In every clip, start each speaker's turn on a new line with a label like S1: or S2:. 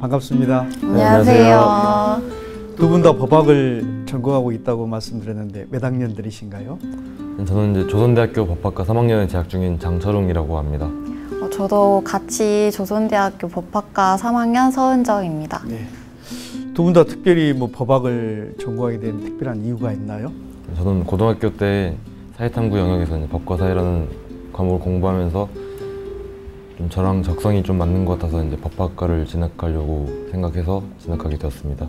S1: 반갑습니다.
S2: 안녕하세요.
S1: 두 분 다 법학을 전공하고 있다고 말씀드렸는데 몇 학년들이신가요?
S3: 저는 이제 조선대학교 법학과 3학년에 재학 중인 장철웅이라고 합니다.
S2: 저도 같이 조선대학교 법학과 3학년 서은정입니다.
S1: 네. 두 분 다 특별히 뭐 법학을 전공하게 된 특별한 이유가 있나요?
S3: 저는 고등학교 때 사회탐구 영역에서 이제 법과 사회라는 과목을 공부하면서 좀 저랑 적성이 좀 맞는 것 같아서 이제 법학과를 진학하려고 생각해서 진학하게 되었습니다.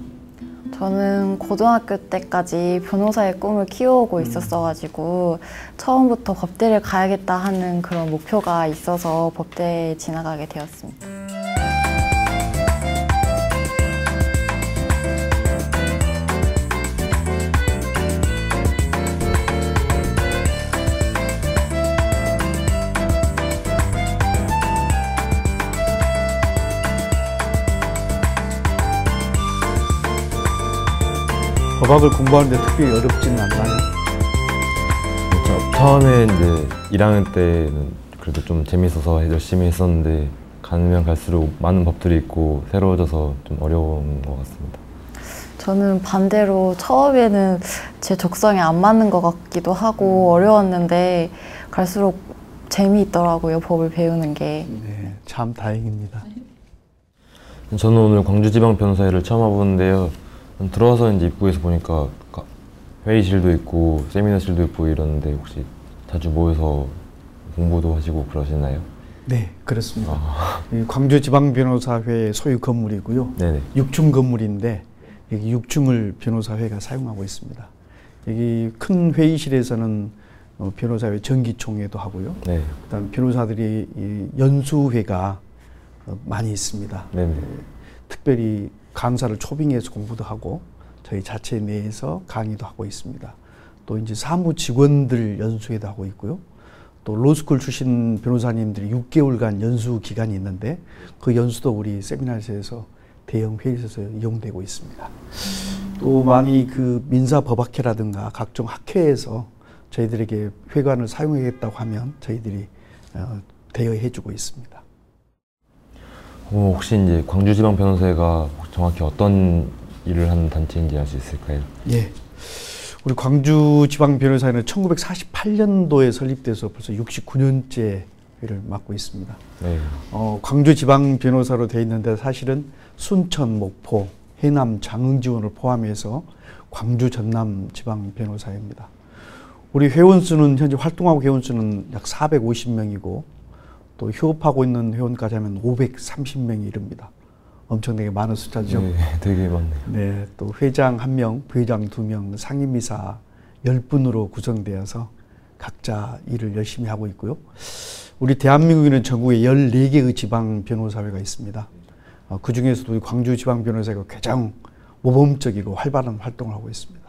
S2: 저는 고등학교 때까지 변호사의 꿈을 키워오고 있었어가지고 처음부터 법대를 가야겠다 하는 그런 목표가 있어서 법대에 진학하게 되었습니다.
S1: 법학을 공부하는데 특별히 어렵지는 않나요?
S3: 처음에 이제 1학년 때는 그래도 좀 재밌어서 열심히 했었는데 가면 갈수록 많은 법들이 있고 새로워져서 좀 어려운 것 같습니다.
S2: 저는 반대로 처음에는 제 적성에 안 맞는 것 같기도 하고 어려웠는데 갈수록 재미있더라고요, 법을 배우는 게.
S1: 네, 참 다행입니다.
S3: 저는 오늘 광주지방변호사회를 처음 와보는데요. 들어와서 이제 입구에서 보니까 회의실도 있고 세미나실도 있고 이러는데 혹시 자주 모여서 공부도 하시고 그러시나요?
S1: 네, 그렇습니다. 광주지방변호사회 소유 건물이고요.
S3: 네네. 6층
S1: 건물인데 여기 6층을 변호사회가 사용하고 있습니다. 여기 큰 회의실에서는 변호사회 정기총회도 하고요.
S3: 네.
S1: 그다음 변호사들이 이 연수회가 많이 있습니다.
S3: 네네.
S1: 특별히 강사를 초빙해서 공부도 하고 저희 자체 내에서 강의도 하고 있습니다. 또 이제 사무 직원들 연수회도 하고 있고요. 또 로스쿨 출신 변호사님들이 6개월간 연수 기간이 있는데 그 연수도 우리 세미나실에서 대형 회의실에서 이용되고 있습니다. 또 많이 그 민사법학회라든가 각종 학회에서 저희들에게 회관을 사용하겠다고 하면 저희들이 대여해주고 있습니다.
S3: 혹시 이제 광주지방변호사회가 정확히 어떤 일을 하는 단체인지 알 수 있을까요?
S1: 예. 우리 광주지방변호사회는 1948년도에 설립돼서 벌써 69년째 회를 맡고 있습니다.
S3: 네.
S1: 광주지방변호사로 되어 있는데 사실은 순천, 목포, 해남, 장흥 지원을 포함해서 광주, 전남 지방변호사회입니다. 우리 회원수는 현재 활동하고 회원수는 약 450명이고 또 휴업하고 있는 회원까지 하면 530명이 이릅니다. 엄청나게 많은 숫자죠.
S3: 네, 되게 많네요.
S1: 네, 또 회장 1명, 부회장 2명, 상임이사 10분으로 구성되어서 각자 일을 열심히 하고 있고요. 우리 대한민국에는 전국에 14개의 지방 변호사회가 있습니다. 그 중에서도 우리 광주 지방 변호사회가 가장 모범적이고 활발한 활동을 하고 있습니다.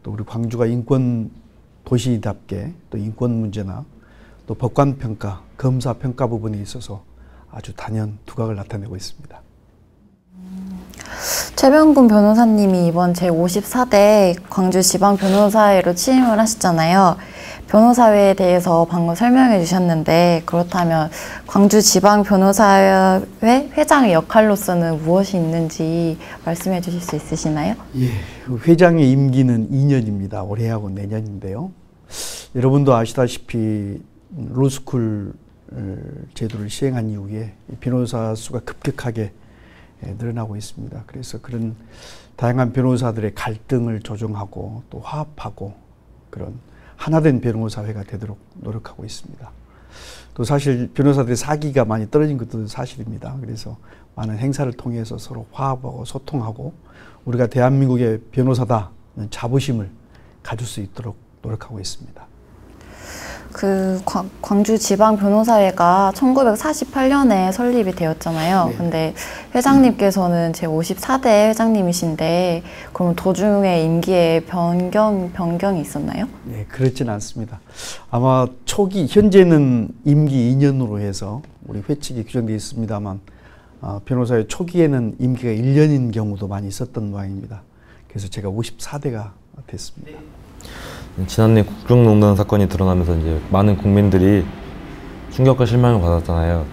S1: 또 우리 광주가 인권 도시답게 또 인권 문제나 또 법관 평가, 검사 평가 부분에 있어서 아주 단연 두각을 나타내고 있습니다.
S2: 최병근 변호사님이 이번 제54대 광주지방변호사회로 취임을 하셨잖아요. 변호사회에 대해서 방금 설명해 주셨는데 그렇다면 광주지방변호사회 회장의 역할로서는 무엇이 있는지 말씀해 주실 수 있으시나요?
S1: 예, 회장의 임기는 2년입니다. 올해하고 내년인데요. 여러분도 아시다시피 로스쿨 제도를 시행한 이후에 변호사 수가 급격하게 늘어나고 있습니다. 그래서 그런 다양한 변호사들의 갈등을 조정하고 또 화합하고 그런 하나된 변호사회가 되도록 노력하고 있습니다. 또 사실 변호사들의 사기가 많이 떨어진 것도 사실입니다. 그래서 많은 행사를 통해서 서로 화합하고 소통하고 우리가 대한민국의 변호사다는 자부심을 가질 수 있도록 노력하고 있습니다.
S2: 광주지방변호사회가 1948년에 설립이 되었잖아요.
S1: 네.
S2: 근데 회장님께서는 제54대 회장님이신데 그럼 도중에 임기에 변경이 있었나요?
S1: 네, 그렇지는 않습니다. 아마 현재는 임기 2년으로 해서 우리 회칙이 규정되어 있습니다만 변호사의 초기에는 임기가 1년인 경우도 많이 있었던 모양입니다. 그래서 제가 54대가 됐습니다.
S3: 지난해 국정농단 사건이 드러나면서 이제 많은 국민들이 충격과 실망을 받았잖아요.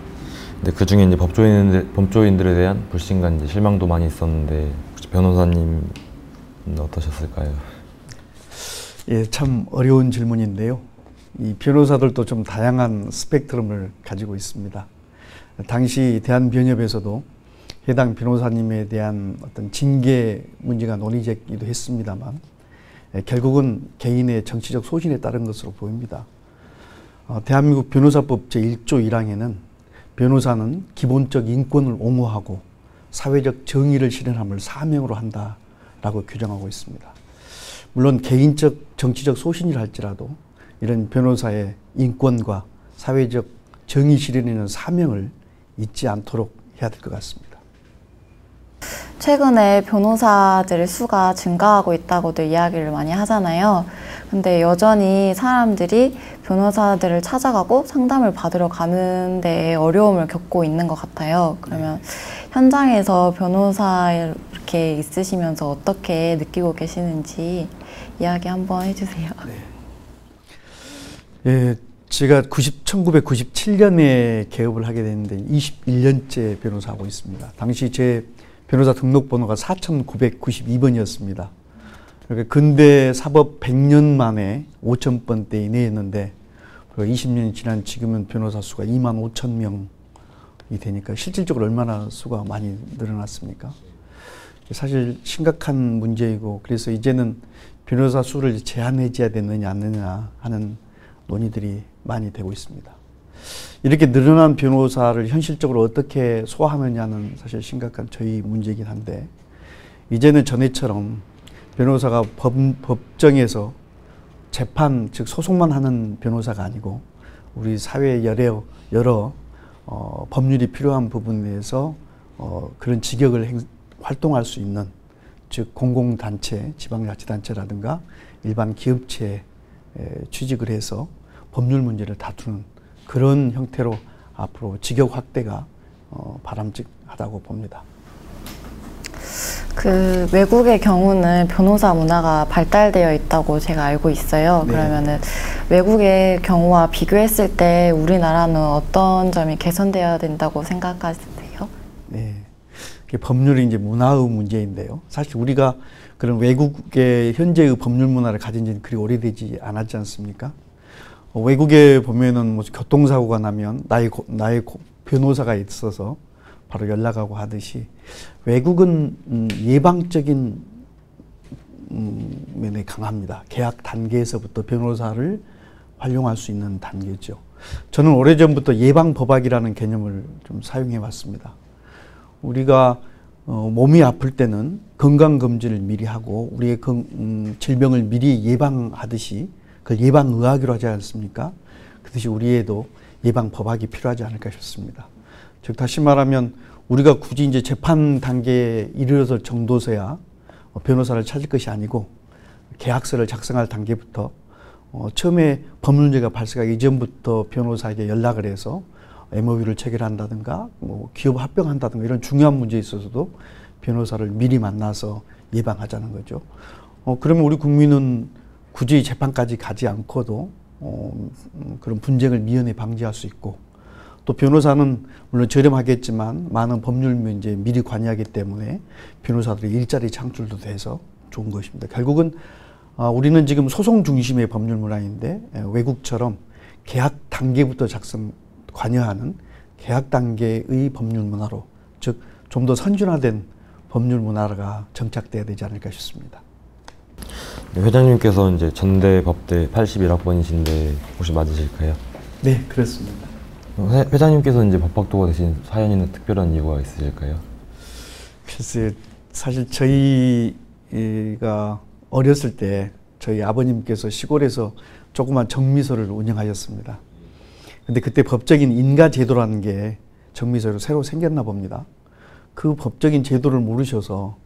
S3: 근데 그 중에 이제 법조인들에 대한 불신과 이제 실망도 많이 있었는데 혹시 변호사님은 어떠셨을까요?
S1: 예, 참 어려운 질문인데요. 이 변호사들도 좀 다양한 스펙트럼을 가지고 있습니다. 당시 대한변협에서도 해당 변호사님에 대한 어떤 징계 문제가 논의되기도 했습니다만 결국은 개인의 정치적 소신에 따른 것으로 보입니다. 대한민국 변호사법 제1조 1항에는 변호사는 기본적 인권을 옹호하고 사회적 정의를 실현함을 사명으로 한다라고 규정하고 있습니다. 물론 개인적 정치적 소신이라 할지라도 이런 변호사의 인권과 사회적 정의 실현에는 사명을 잊지 않도록 해야 될 것 같습니다.
S2: 최근에 변호사들의 수가 증가하고 있다고들 이야기를 많이 하잖아요. 근데 여전히 사람들이 변호사들을 찾아가고 상담을 받으러 가는 데 어려움을 겪고 있는 것 같아요. 그러면 현장에서 변호사 이렇게 있으시면서 어떻게 느끼고 계시는지 이야기 한번 해주세요.
S1: 예, 제가 1997년에 개업을 하게 됐는데 21년째 변호사하고 있습니다. 당시 제 변호사 등록번호가 4992번이었습니다. 그러니까 근대 사법 100년 만에 5,000번대 이내였는데 20년이 지난 지금은 변호사 수가 25,000명이 되니까 실질적으로 얼마나 수가 많이 늘어났습니까? 사실 심각한 문제이고 그래서 이제는 변호사 수를 제한해줘야 되느냐 안 되느냐 하는 논의들이 많이 되고 있습니다. 이렇게 늘어난 변호사를 현실적으로 어떻게 소화하느냐는 사실 심각한 저희 문제이긴 한데 이제는 전에처럼 변호사가 법정에서 재판, 즉 소송만 하는 변호사가 아니고 우리 사회의 여러 법률이 필요한 부분에서 그런 직역을 활동할 수 있는 즉 공공단체, 지방자치단체라든가 일반 기업체에 취직을 해서 법률 문제를 다투는 그런 형태로 앞으로 직역 확대가 바람직하다고 봅니다.
S2: 그 외국의 경우는 변호사 문화가 발달되어 있다고 제가 알고 있어요.
S1: 네.
S2: 그러면은 외국의 경우와 비교했을 때 우리나라는 어떤 점이 개선되어야 된다고 생각하세요?
S1: 네, 법률이 이제 문화의 문제인데요. 사실 우리가 그런 외국의 현재의 법률 문화를 가진 지는 그리 오래되지 않았지 않습니까? 외국에 보면은 뭐 교통사고가 나면 나의 변호사가 있어서 바로 연락하고 하듯이 외국은 예방적인 면에 강합니다. 계약 단계에서부터 변호사를 활용할 수 있는 단계죠. 저는 오래전부터 예방법학이라는 개념을 좀 사용해 왔습니다. 우리가 몸이 아플 때는 건강검진을 미리 하고 우리의 질병을 미리 예방하듯이 그걸 예방의학이라고 하지 않습니까? 그것이 우리에도 예방법학이 필요하지 않을까 싶습니다. 즉 다시 말하면 우리가 굳이 이제 재판 단계에 이르렀을 정도서야 변호사를 찾을 것이 아니고 계약서를 작성할 단계부터 처음에 법률 문제가 발생하기 이전부터 변호사에게 연락을 해서 MOU를 체결한다든가 뭐 기업 합병한다든가 이런 중요한 문제에 있어서도 변호사를 미리 만나서 예방하자는 거죠. 그러면 우리 국민은 굳이 재판까지 가지 않고도 그런 분쟁을 미연에 방지할 수 있고 또 변호사는 물론 저렴하겠지만 많은 법률 문제에 미리 관여하기 때문에 변호사들의 일자리 창출도 돼서 좋은 것입니다. 결국은 우리는 지금 소송 중심의 법률 문화인데 외국처럼 계약 단계부터 관여하는 계약 단계의 법률 문화로 즉 좀 더 선진화된 법률 문화가 정착돼야 되지 않을까 싶습니다.
S3: 네, 회장님께서 이제 전대 법대 81학번이신데 혹시 맞으실까요?
S1: 네, 그렇습니다.
S3: 회장님께서 이제 법학도가 되신 사연이나 특별한 이유가 있으실까요?
S1: 글쎄, 사실 저희가 어렸을 때 저희 아버님께서 시골에서 조그만 정미소를 운영하셨습니다. 근데 그때 법적인 인가제도라는 게 정미소로 새로 생겼나 봅니다. 그 법적인 제도를 모르셔서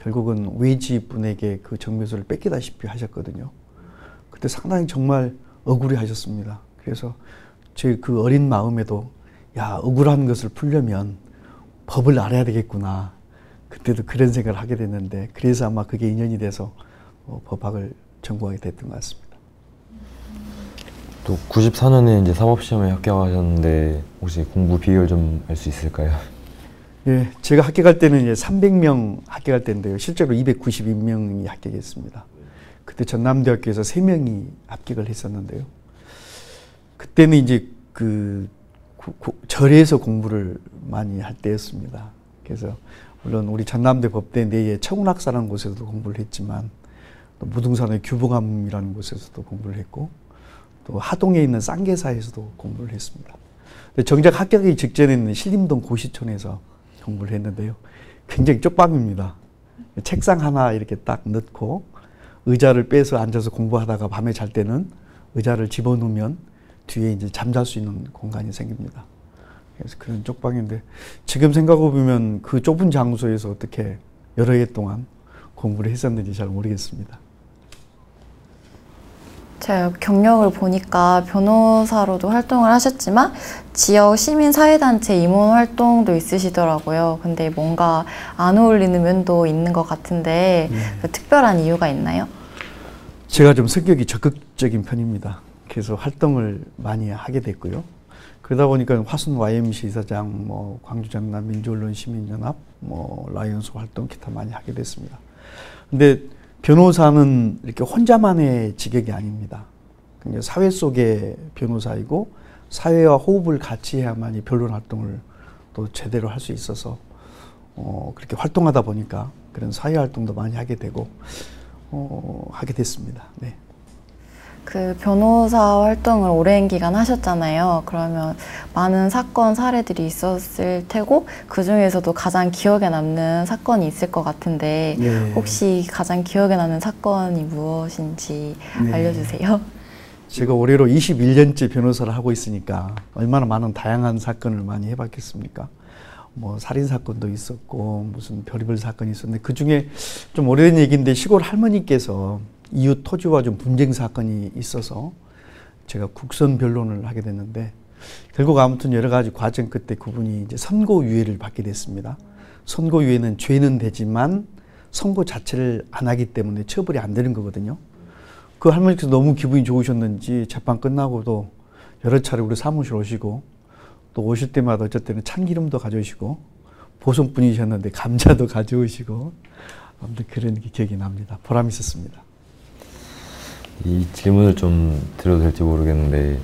S1: 결국은 외지 분에게 그 정미소를 뺏기다시피 하셨거든요. 그때 상당히 정말 억울해 하셨습니다. 그래서 제 그 어린 마음에도 야, 억울한 것을 풀려면 법을 알아야 되겠구나. 그때도 그런 생각을 하게 됐는데 그래서 아마 그게 인연이 돼서 법학을 전공하게 됐던 것 같습니다.
S3: 또 94년에 이제 사법시험에 합격하셨는데 혹시 공부 비결 좀 알 수 있을까요?
S1: 예, 제가 합격할 때는 이제 300명 합격할 때인데요. 실제로 292명이 합격했습니다. 그때 전남대학교에서 3명이 합격을 했었는데요. 그때는 이제 절에서 공부를 많이 할 때였습니다. 그래서 물론 우리 전남대 법대 내에 청운학사라는 곳에서도 공부를 했지만 또 무등산의 규봉암이라는 곳에서도 공부를 했고 또 하동에 있는 쌍계사에서도 공부를 했습니다. 근데 정작 합격하기 직전에는 신림동 고시촌에서 공부를 했는데요. 굉장히 쪽방입니다. 책상 하나 이렇게 딱 넣고 의자를 빼서 앉아서 공부하다가 밤에 잘 때는 의자를 집어넣으면 뒤에 이제 잠잘 수 있는 공간이 생깁니다. 그래서 그런 쪽방인데 지금 생각해보면 그 좁은 장소에서 어떻게 여러 해 동안 공부를 했었는지 잘 모르겠습니다.
S2: 제가 경력을 보니까 변호사로도 활동을 하셨지만 지역 시민사회단체 임원 활동도 있으시더라고요. 근데 뭔가 안 어울리는 면도 있는 것 같은데 특별한 이유가 있나요?
S1: 제가 좀 성격이 적극적인 편입니다. 그래서 활동을 많이 하게 됐고요. 그러다 보니까 화순 YMC 이사장, 광주 전남 민주언론 시민연합, 라이온스 활동 기타 많이 하게 됐습니다. 근데 변호사는 이렇게 혼자만의 직역이 아닙니다. 사회 속의 변호사이고 사회와 호흡을 같이 해야만 이 변론 활동을 또 제대로 할 수 있어서 그렇게 활동하다 보니까 그런 사회 활동도 많이 하게 되고 하게 됐습니다. 네.
S2: 그 변호사 활동을 오랜 기간 하셨잖아요. 그러면 많은 사건 사례들이 있었을 테고 그 중에서도 가장 기억에 남는 사건이 있을 것 같은데
S1: 네.
S2: 혹시 가장 기억에 남는 사건이 무엇인지
S1: 네.
S2: 알려주세요.
S1: 제가 올해로 21년째 변호사를 하고 있으니까 얼마나 많은 다양한 사건을 많이 해봤겠습니까? 살인 사건도 있었고 무슨 별의별 사건이 있었는데 그 중에 좀 오래된 얘기인데 시골 할머니께서 이웃 토지와 좀 분쟁 사건이 있어서 제가 국선 변론을 하게 됐는데 결국 아무튼 여러 가지 과정 끝에 그분이 이제 선고유예를 받게 됐습니다. 선고유예는 죄는 되지만 선고 자체를 안 하기 때문에 처벌이 안 되는 거거든요. 그 할머니께서 너무 기분이 좋으셨는지 재판 끝나고도 여러 차례 우리 사무실 오시고 또 오실 때마다 어쩔 때는 참기름도 가져오시고 보송분이셨는데 감자도 가져오시고 아무튼 그런 게 기억이 납니다. 보람 있었습니다.
S3: 이 질문을 좀 드려도 될지 모르겠는데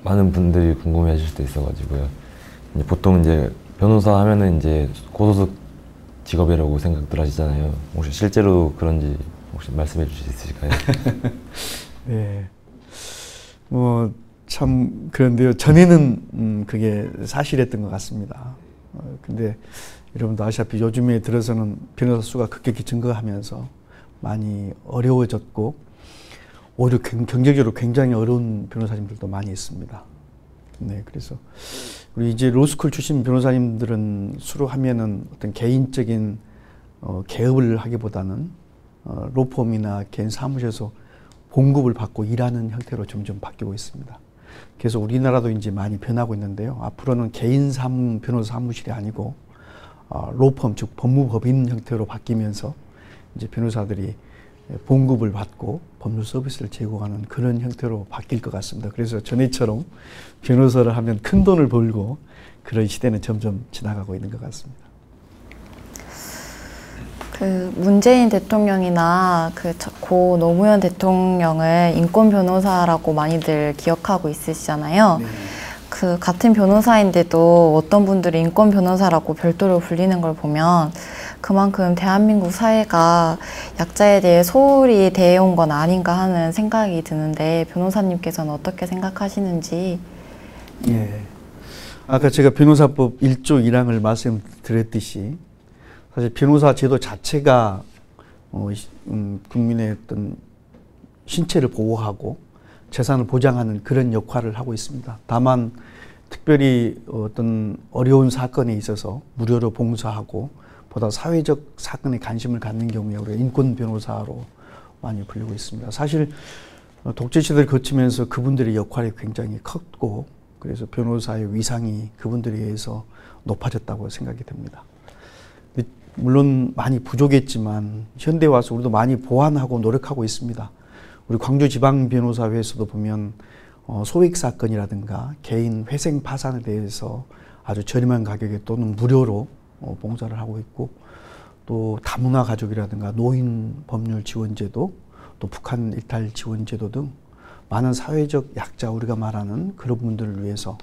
S3: 많은 분들이 궁금해하실 수도 있어가지고요. 보통 이제 변호사 하면은 이제 고소득 직업이라고 생각들 하시잖아요. 혹시 실제로 그런지 혹시 말씀해 주실 수 있으실까요?
S1: 네. 참 그런데요. 전에는 그게 사실이었던 것 같습니다. 근데 여러분도 아시다시피 요즘에 들어서는 변호사 수가 급격히 증가하면서 많이 어려워졌고 오히려 경제적으로 굉장히 어려운 변호사님들도 많이 있습니다. 네, 그래서 우리 이제 로스쿨 출신 변호사님들은 수로 하면은 어떤 개인적인 개업을 하기보다는 로펌이나 개인 사무실에서 봉급을 받고 일하는 형태로 점점 바뀌고 있습니다. 그래서 우리나라도 이제 많이 변하고 있는데요. 앞으로는 개인 변호사 사무실이 아니고 로펌 즉 법무법인 형태로 바뀌면서 이제 변호사들이 봉급을 받고 법률 서비스를 제공하는 그런 형태로 바뀔 것 같습니다. 그래서 전에처럼 변호사를 하면 큰 돈을 벌고 그런 시대는 점점 지나가고 있는 것 같습니다.
S2: 그 문재인 대통령이나 고 노무현 대통령을 인권 변호사라고 많이들 기억하고 있으시잖아요. 네. 그 같은 변호사인데도 어떤 분들이 인권 변호사라고 별도로 불리는 걸 보면 그만큼 대한민국 사회가 약자에 대해 소홀히 대해온 건 아닌가 하는 생각이 드는데 변호사님께서는 어떻게 생각하시는지.
S1: 예. 아까 제가 변호사법 1조 1항을 말씀드렸듯이 사실 변호사 제도 자체가 국민의 어떤 신체를 보호하고 재산을 보장하는 그런 역할을 하고 있습니다. 다만 특별히 어떤 어려운 사건에 있어서 무료로 봉사하고 보다 사회적 사건에 관심을 갖는 경우에 우리가 인권 변호사로 많이 불리고 있습니다. 사실 독재 시대를 거치면서 그분들의 역할이 굉장히 컸고 그래서 변호사의 위상이 그분들에 의해서 높아졌다고 생각이 됩니다. 물론 많이 부족했지만 현대에 와서 우리도 많이 보완하고 노력하고 있습니다. 우리 광주지방변호사회에서도 보면 소액 사건이라든가 개인 회생 파산에 대해서 아주 저렴한 가격에 또는 무료로 봉사를 하고 있고, 또 다문화 가족이라든가 노인 법률 지원제도, 또 북한 일탈 지원제도 등 많은 사회적 약자, 우리가 말하는 그런 분들을 위해서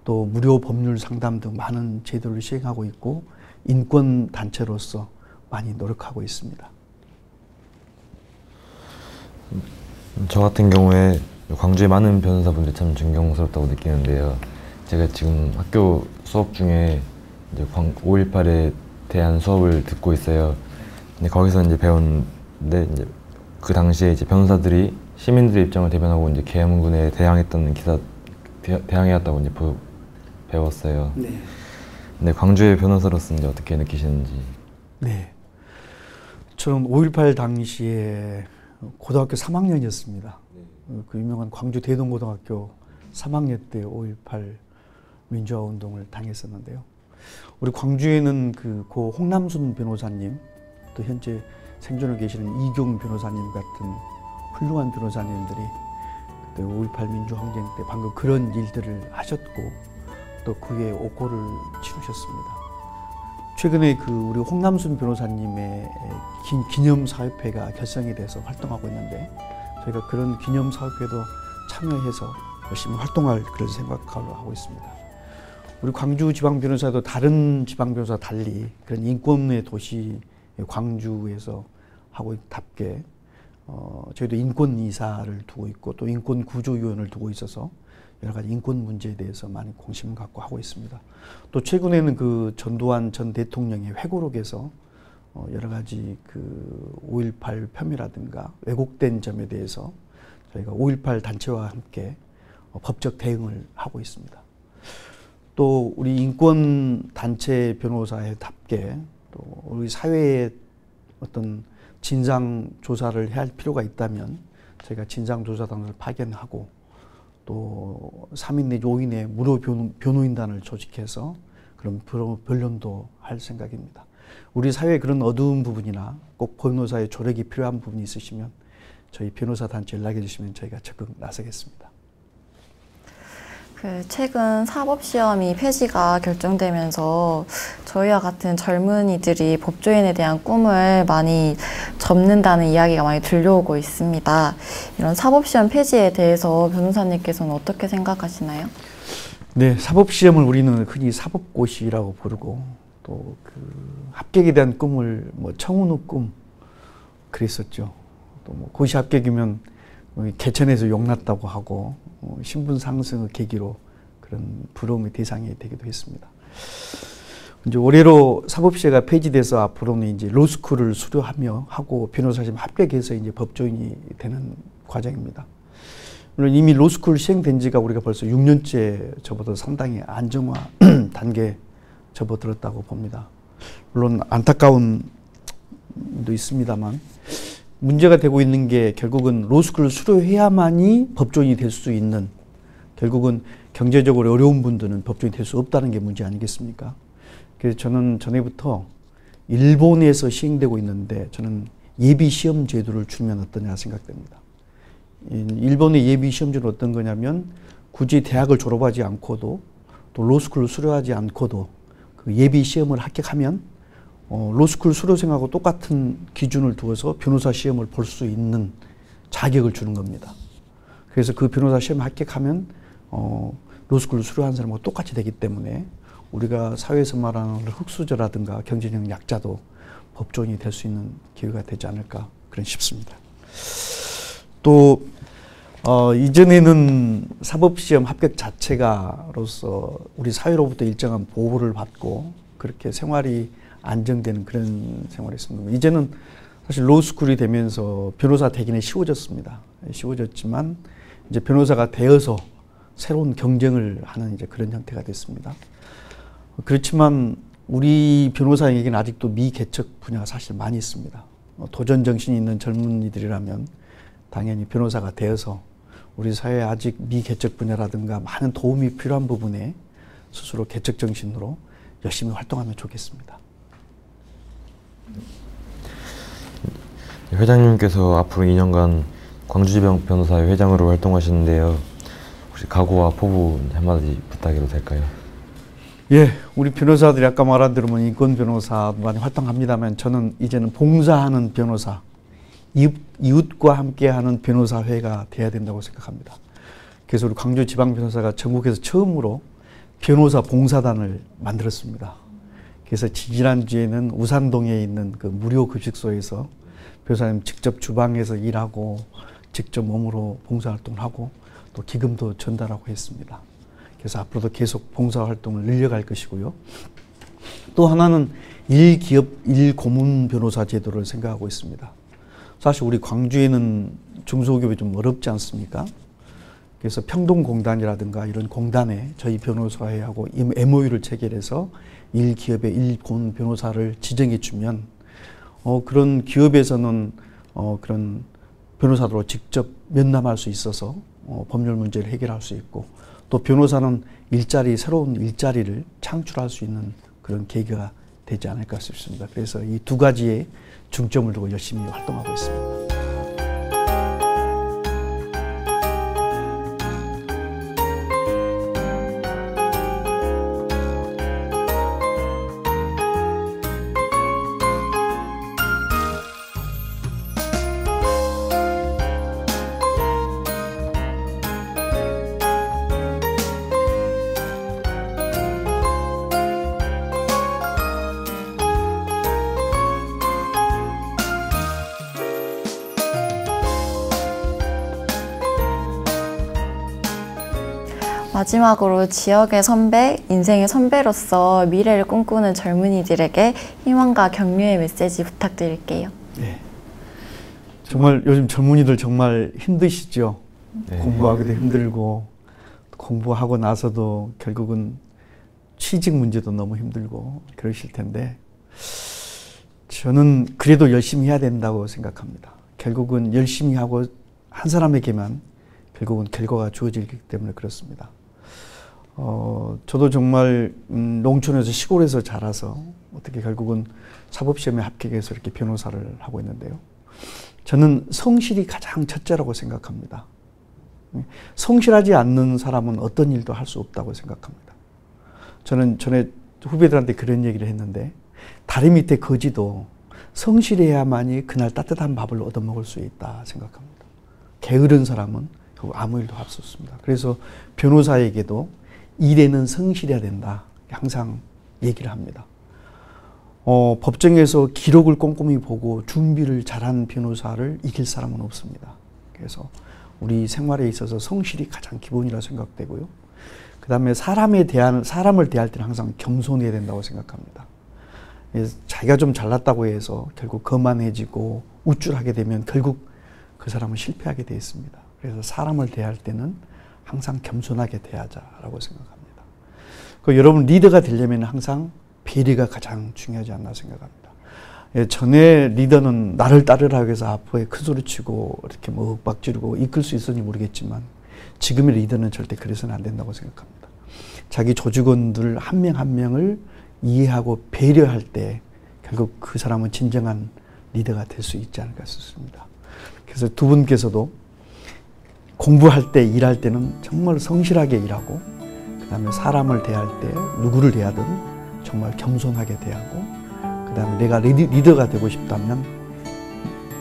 S1: 또 무료 법률 상담 등 많은 제도를 시행하고 있고, 인권 단체로서 많이 노력하고 있습니다.
S3: 저 같은 경우에 광주의 많은 변호사분들이 참 존경스럽다고 느끼는데요. 제가 지금 학교 수업 중에 이제 5.18에 대한 수업을 듣고 있어요. 근데 거기서 이제 배웠는데, 이제 그 당시에 이제 변호사들이 시민들의 입장을 대변하고 이제 계엄군에 대항했다는 대항해왔다고 이제 배웠어요. 네. 근데 광주의 변호사로서 이제 어떻게 느끼시는지?
S1: 네. 저는 5.18 당시에 고등학교 3학년이었습니다. 그 유명한 광주 대동고등학교 3학년 때 5.18 민주화 운동을 당했었는데요. 우리 광주에는 고 홍남순 변호사님, 또 현재 생존을 계시는 이경 변호사님 같은 훌륭한 변호사님들이 그때 5.18 민주항쟁 때 방금 그런 일들을 하셨고, 또 그에 옥고를 치르셨습니다. 최근에 우리 홍남순 변호사님의 기념사업회가 결성이 돼서 활동하고 있는데, 저희가 그런 기념사업회도 참여해서 열심히 활동할 그런 생각을 하고 있습니다. 우리 광주 지방변호사도 다른 지방변호사 달리 그런 인권의 도시 광주에서 하고 있답게 저희도 인권이사를 두고 있고, 또 인권구조위원을 두고 있어서 여러 가지 인권 문제에 대해서 많이 관심을 갖고 하고 있습니다. 또 최근에는 전두환 전 대통령의 회고록에서 여러 가지 5.18 폄훼라든가 왜곡된 점에 대해서 저희가 5.18 단체와 함께 법적 대응을 하고 있습니다. 또 우리 인권 단체 변호사답게 또 우리 사회의 어떤 진상 조사를 해야 할 필요가 있다면 저희가 진상조사단을 파견하고, 또 3인 내지 5인의 무료 변호인단을 조직해서 그런 변론도 할 생각입니다. 우리 사회에 그런 어두운 부분이나 꼭 변호사의 조력이 필요한 부분이 있으시면 저희 변호사 단체 연락해 주시면 저희가 적극 나서겠습니다.
S2: 최근 사법시험이 폐지가 결정되면서 저희와 같은 젊은이들이 법조인에 대한 꿈을 많이 접는다는 이야기가 많이 들려오고 있습니다. 이런 사법시험 폐지에 대해서 변호사님께서는 어떻게 생각하시나요?
S1: 네, 사법시험을 우리는 흔히 사법고시라고 부르고, 또 합격에 대한 꿈을 청운의 꿈 그랬었죠. 또 고시 합격이면 개천에서 용났다고 하고, 신분 상승의 계기로 그런 부러움의 대상이 되기도 했습니다. 이제 올해로 사법시험가 폐지돼서 앞으로는 이제 로스쿨을 수료하며 하고 변호사 시험 합격해서 이제 법조인이 되는 과정입니다. 물론 이미 로스쿨 시행된 지가 우리가 벌써 6년째 접어들어 상당히 안정화 단계에 접어들었다고 봅니다. 물론 안타까운 도 있습니다만, 문제가 되고 있는 게 결국은 로스쿨을 수료해야만이 법조인이 될 수 있는, 결국은 경제적으로 어려운 분들은 법조인이 될 수 없다는 게 문제 아니겠습니까? 그래서 저는 전에부터 일본에서 시행되고 있는데, 저는 예비 시험 제도를 주면 어떠냐 생각됩니다. 일본의 예비 시험 제도는 어떤 거냐면, 굳이 대학을 졸업하지 않고도 또 로스쿨을 수료하지 않고도 그 예비 시험을 합격하면 로스쿨 수료생하고 똑같은 기준을 두어서 변호사 시험을 볼 수 있는 자격을 주는 겁니다. 그래서 그 변호사 시험 합격하면 로스쿨 수료한 사람하고 똑같이 되기 때문에 우리가 사회에서 말하는 흑수저라든가 경제적 약자도 법조인이 될 수 있는 기회가 되지 않을까 그런 싶습니다. 또 이전에는 사법시험 합격 자체가로서 우리 사회로부터 일정한 보호를 받고 그렇게 생활이 안정되는 그런 생활을 했습니다. 이제는 사실 로스쿨이 되면서 변호사 되기는 쉬워졌습니다. 쉬워졌지만 이제 변호사가 되어서 새로운 경쟁을 하는 이제 그런 형태가 됐습니다. 그렇지만 우리 변호사에게는 아직도 미개척 분야가 사실 많이 있습니다. 도전 정신이 있는 젊은이들이라면 당연히 변호사가 되어서 우리 사회에 아직 미개척 분야라든가 많은 도움이 필요한 부분에 스스로 개척 정신으로 열심히 활동하면 좋겠습니다.
S3: 회장님께서 앞으로 2년간 광주지방 변호사회 회장으로 활동하시는데요. 혹시 각오와 포부 한마디 부탁해도 될까요?
S1: 예, 우리 변호사들이 아까 말한 대로 뭐 인권 변호사 많이 활동합니다만 저는 이제는 봉사하는 변호사, 이웃과 함께하는 변호사회가 돼야 된다고 생각합니다. 그래서 우리 광주지방변호사가 전국에서 처음으로 변호사 봉사단을 만들었습니다. 그래서 지지난주에는 우산동에 있는 그 무료 급식소에서 변호사님 직접 주방에서 일하고 직접 몸으로 봉사활동을 하고 또 기금도 전달하고 했습니다. 그래서 앞으로도 계속 봉사활동을 늘려갈 것이고요. 또 하나는 1기업 1고문 변호사 제도를 생각하고 있습니다. 사실 우리 광주에는 중소기업이 좀 어렵지 않습니까? 그래서 평동공단이라든가 이런 공단에 저희 변호사회하고 MOU를 체결해서 1기업의 1고문 변호사를 지정해 주면 그런 기업에서는 그런 변호사로 직접 면담할 수 있어서 법률 문제를 해결할 수 있고 또 변호사는 새로운 일자리를 창출할 수 있는 그런 계기가 되지 않을까 싶습니다. 그래서 이 두 가지에 중점을 두고 열심히 활동하고 있습니다.
S2: 마지막으로 지역의 선배, 인생의 선배로서 미래를 꿈꾸는 젊은이들에게 희망과 격려의 메시지 부탁드릴게요.
S1: 네. 정말 요즘 젊은이들 정말 힘드시죠?
S3: 네.
S1: 공부하기도 힘들고 공부하고 나서도 결국은 취직 문제도 너무 힘들고 그러실 텐데 저는 그래도 열심히 해야 된다고 생각합니다. 결국은 열심히 하고 한 사람에게만 결국은 결과가 주어지기 때문에 그렇습니다. 저도 정말 농촌에서 시골에서 자라서 어떻게 결국은 사법시험에 합격해서 이렇게 변호사를 하고 있는데요. 저는 성실이 가장 첫째라고 생각합니다. 성실하지 않는 사람은 어떤 일도 할 수 없다고 생각합니다. 저는 전에 후배들한테 그런 얘기를 했는데 다리 밑에 거지도 성실해야만이 그날 따뜻한 밥을 얻어먹을 수 있다 생각합니다. 게으른 사람은 결국 아무 일도 할 수 없습니다. 그래서 변호사에게도 일에는 성실해야 된다 항상 얘기를 합니다. 법정에서 기록을 꼼꼼히 보고 준비를 잘한 변호사를 이길 사람은 없습니다. 그래서 우리 생활에 있어서 성실이 가장 기본이라 생각되고요. 그 다음에 사람을 대할 때는 항상 겸손해야 된다고 생각합니다. 자기가 좀 잘났다고 해서 결국 거만해지고 우쭐하게 되면 결국 그 사람은 실패하게 되어 있습니다. 그래서 사람을 대할 때는 항상 겸손하게 대하자라고 생각합니다. 여러분 리더가 되려면 항상 배려가 가장 중요하지 않나 생각합니다. 전에 리더는 나를 따르라고 해서 앞에 큰 소리 치고 이렇게 뭐 윽박 지르고 이끌 수 있었는지 모르겠지만 지금의 리더는 절대 그래서는 안 된다고 생각합니다. 자기 조직원들 한 명 한 명을 이해하고 배려할 때 결국 그 사람은 진정한 리더가 될 수 있지 않을까 싶습니다. 그래서 두 분께서도 공부할 때 일할 때는 정말 성실하게 일하고 그 다음에 사람을 대할 때 누구를 대하든 정말 겸손하게 대하고 그 다음에 내가 리더가 되고 싶다면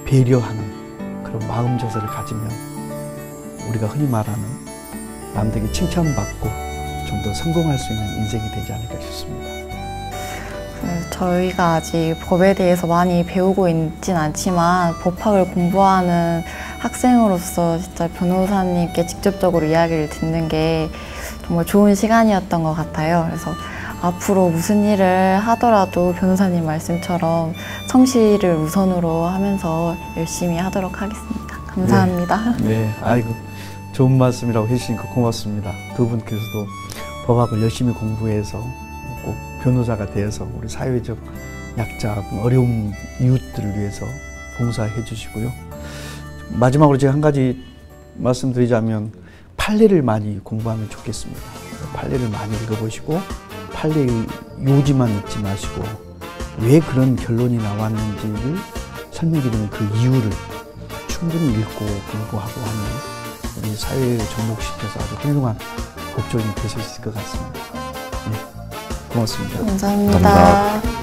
S1: 배려하는 그런 마음 자세를 가지면 우리가 흔히 말하는 남들에게 칭찬받고 좀 더 성공할 수 있는 인생이 되지 않을까 싶습니다.
S2: 저희가 아직 법에 대해서 많이 배우고 있진 않지만 법학을 공부하는 학생으로서 진짜 변호사님께 직접적으로 이야기를 듣는 게 정말 좋은 시간이었던 것 같아요. 그래서 앞으로 무슨 일을 하더라도 변호사님 말씀처럼 성실을 우선으로 하면서 열심히 하도록 하겠습니다. 감사합니다.
S1: 네, 아이고 좋은 말씀이라고 해주시니까 고맙습니다. 두 분께서도 법학을 열심히 공부해서 꼭 변호사가 되어서 우리 사회적 약자, 어려운 이웃들을 위해서 봉사해 주시고요. 마지막으로 제가 한 가지 말씀드리자면 판례를 많이 공부하면 좋겠습니다. 판례를 많이 읽어보시고 판례의 요지만 읽지 마시고 왜 그런 결론이 나왔는지를 설명드리는 그 이유를 충분히 읽고 공부하고 하면 이 사회에 접목시켜서 아주 훌륭한 법조인이 되실 수 있을 것 같습니다. 네, 고맙습니다.
S2: 감사합니다.
S3: 감사합니다.